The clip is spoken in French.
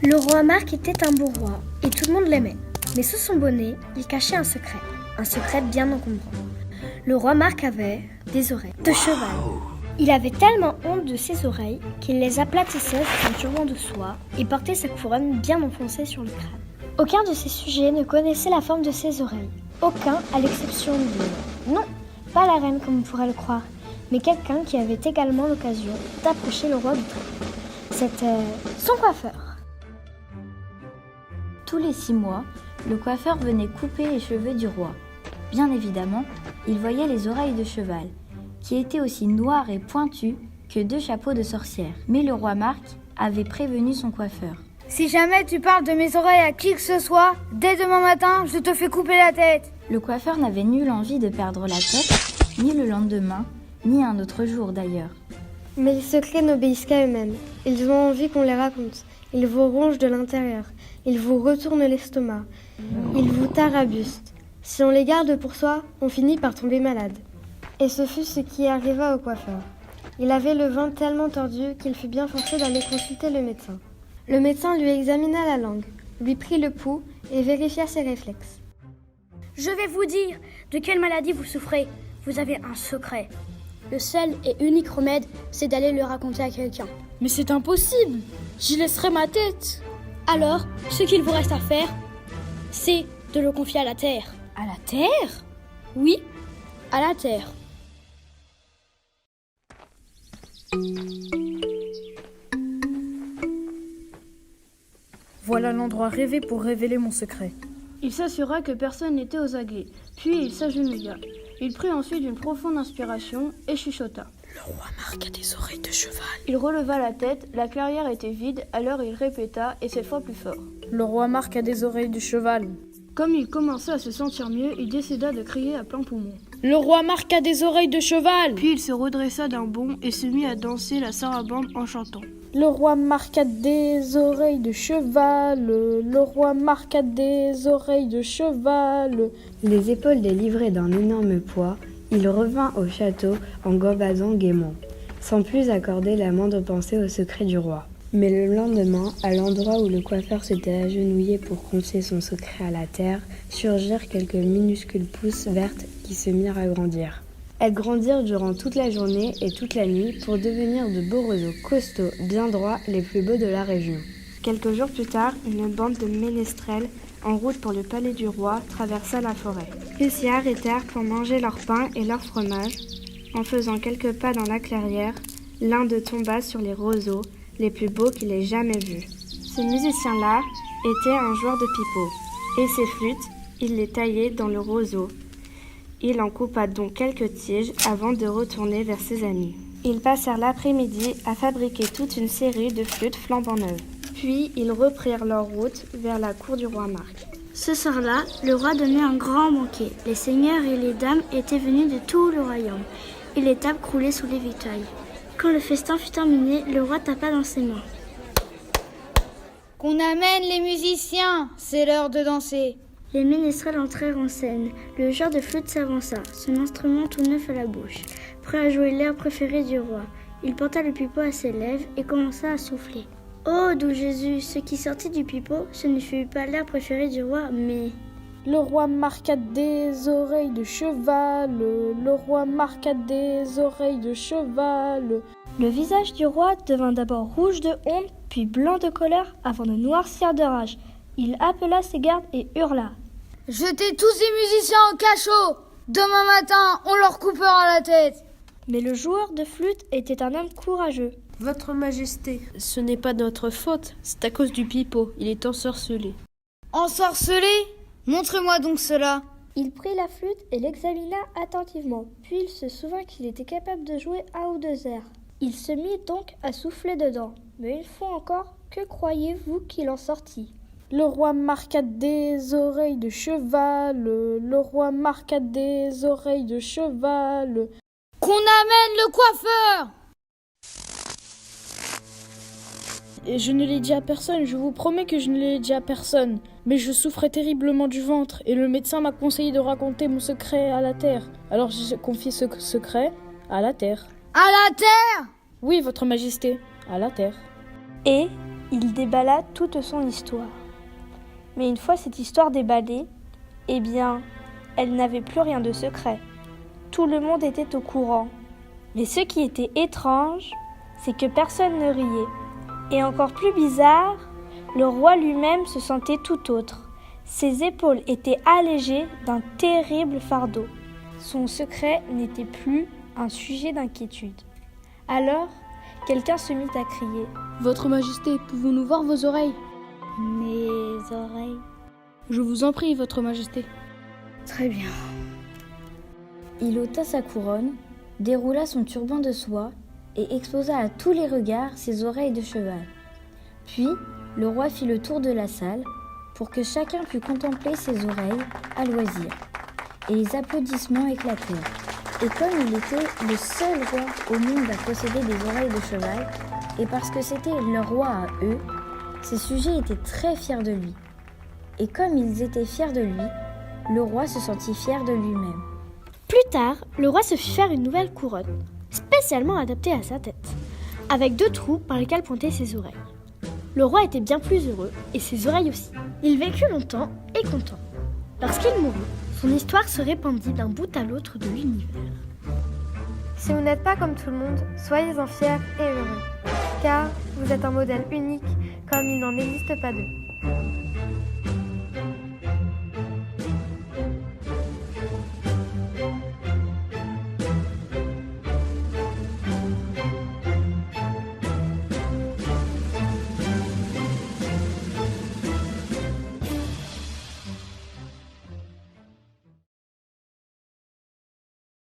Le roi Marc était un beau roi et tout le monde l'aimait. Mais sous son bonnet, il cachait un secret bien encombrant. Le roi Marc avait des oreilles de cheval. Il avait tellement honte de ses oreilles qu'il les aplatissait sur un turban de soie et portait sa couronne bien enfoncée sur le crâne. Aucun de ses sujets ne connaissait la forme de ses oreilles. Aucun, à l'exception de lui. Non, pas la reine comme on pourrait le croire, mais quelqu'un qui avait également l'occasion d'approcher le roi de près. C'était son coiffeur. Tous les 6 mois, le coiffeur venait couper les cheveux du roi. Bien évidemment, il voyait les oreilles de cheval, qui étaient aussi noires et pointues que 2 chapeaux de sorcière. Mais le roi Marc avait prévenu son coiffeur. Si jamais tu parles de mes oreilles à qui que ce soit, dès demain matin, je te fais couper la tête. Le coiffeur n'avait nulle envie de perdre la tête, ni le lendemain, ni un autre jour d'ailleurs. Mais les secrets n'obéissent qu'à eux-mêmes. Ils ont envie qu'on les raconte. Ils vous rongent de l'intérieur. Ils vous retournent l'estomac. Ils vous tarabustent. Si on les garde pour soi, on finit par tomber malade. Et ce fut ce qui arriva au coiffeur. Il avait le ventre tellement tordu qu'il fut bien forcé d'aller consulter le médecin. Le médecin lui examina la langue, lui prit le pouls et vérifia ses réflexes. Je vais vous dire de quelle maladie vous souffrez. Vous avez un secret. Le seul et unique remède, c'est d'aller le raconter à quelqu'un. Mais c'est impossible. J'y laisserai ma tête. Alors, ce qu'il vous reste à faire, c'est de le confier à la terre. À la terre ? Oui, à la terre. Voilà l'endroit rêvé pour révéler mon secret. Il s'assura que personne n'était aux aguets, puis il s'agenouilla. Il prit ensuite une profonde inspiration et chuchota. Le roi Marc a des oreilles de cheval. Il releva la tête, la clairière était vide, alors il répéta, et cette fois plus fort. Le roi Marc a des oreilles de cheval. Comme il commençait à se sentir mieux, il décida de crier à plein poumon. Le roi Marc a des oreilles de cheval. Puis il se redressa d'un bond et se mit à danser la sarabande en chantant. Le roi Marc a des oreilles de cheval. Le roi Marc a des oreilles de cheval. Les épaules délivrées d'un énorme poids, il revint au château en gambadant gaiement, sans plus accorder la moindre pensée au secret du roi. Mais le lendemain, à l'endroit où le coiffeur s'était agenouillé pour confier son secret à la terre, surgirent quelques minuscules pousses vertes qui se mirent à grandir. Elles grandirent durant toute la journée et toute la nuit pour devenir de beaux roseaux costauds, bien droits, les plus beaux de la région. Quelques jours plus tard, une bande de ménestrels, en route pour le palais du roi, traversa la forêt. Ils s'y arrêtèrent pour manger leur pain et leur fromage. En faisant quelques pas dans la clairière, l'un d'eux tomba sur les roseaux, les plus beaux qu'il ait jamais vus. Ce musicien-là était un joueur de pipeau, et ses flûtes, il les taillait dans le roseau. Il en coupa donc quelques tiges avant de retourner vers ses amis. Ils passèrent l'après-midi à fabriquer toute une série de flûtes flambant neuves. Puis ils reprirent leur route vers la cour du roi Marc. Ce soir-là, le roi donnait un grand banquet. Les seigneurs et les dames étaient venus de tout le royaume, et les tables croulaient sous les vitailles. Quand le festin fut terminé, le roi tapa dans ses mains. Qu'on amène les musiciens, c'est l'heure de danser. Les ménestrels entrèrent en scène. Le joueur de flûte s'avança, son instrument tout neuf à la bouche, prêt à jouer l'air préféré du roi. Il porta le pipeau à ses lèvres et commença à souffler. Oh, doux Jésus, ce qui sortit du pipeau, ce ne fut pas l'air préféré du roi, mais... Le roi Marc a des oreilles de cheval. Le roi Marc a des oreilles de cheval. Le visage du roi devint d'abord rouge de honte, puis blanc de colère, avant de noircir de rage. Il appela ses gardes et hurla. « Jetez tous ces musiciens au cachot. Demain matin, on leur coupera la tête. » Mais le joueur de flûte était un homme courageux. « Votre Majesté, ce n'est pas notre faute, c'est à cause du pipeau, il est ensorcelé. » Ensorcelé ? Montrez-moi donc cela. Il prit la flûte et l'examina attentivement, puis il se souvint qu'il était capable de jouer un ou deux airs. Il se mit donc à souffler dedans. Mais une fois encore, que croyez-vous qu'il en sortit ? Le roi Marc a des oreilles de cheval. Le roi Marc a des oreilles de cheval. Qu'on amène le coiffeur ! Et je ne l'ai dit à personne, je vous promets que je ne l'ai dit à personne. Mais je souffrais terriblement du ventre et le médecin m'a conseillé de raconter mon secret à la terre. Alors j'ai confié ce secret à la terre. À la terre ? Oui, votre majesté, à la terre. Et, il déballa toute son histoire. Mais une fois cette histoire déballée, eh bien, elle n'avait plus rien de secret. Tout le monde était au courant. Mais ce qui était étrange, c'est que personne ne riait. Et encore plus bizarre, le roi lui-même se sentait tout autre. Ses épaules étaient allégées d'un terrible fardeau. Son secret n'était plus un sujet d'inquiétude. Alors, quelqu'un se mit à crier. Votre Majesté, pouvons-nous voir vos oreilles? Mes oreilles. Je vous en prie, Votre Majesté. Très bien. Il ôta sa couronne, déroula son turban de soie et exposa à tous les regards ses oreilles de cheval. Puis, le roi fit le tour de la salle pour que chacun pût contempler ses oreilles à loisir. Et les applaudissements éclatèrent. Et comme il était le seul roi au monde à posséder des oreilles de cheval, et parce que c'était leur roi à eux, ses sujets étaient très fiers de lui. Et comme ils étaient fiers de lui, le roi se sentit fier de lui-même. Plus tard, le roi se fit faire une nouvelle couronne, spécialement adaptée à sa tête, avec 2 trous par lesquels pointaient ses oreilles. Le roi était bien plus heureux, et ses oreilles aussi. Il vécut longtemps et content. Lorsqu'il mourut, son histoire se répandit d'un bout à l'autre de l'univers. Si vous n'êtes pas comme tout le monde, soyez-en fiers et heureux, car vous êtes un modèle unique comme il n'en existe pas deux.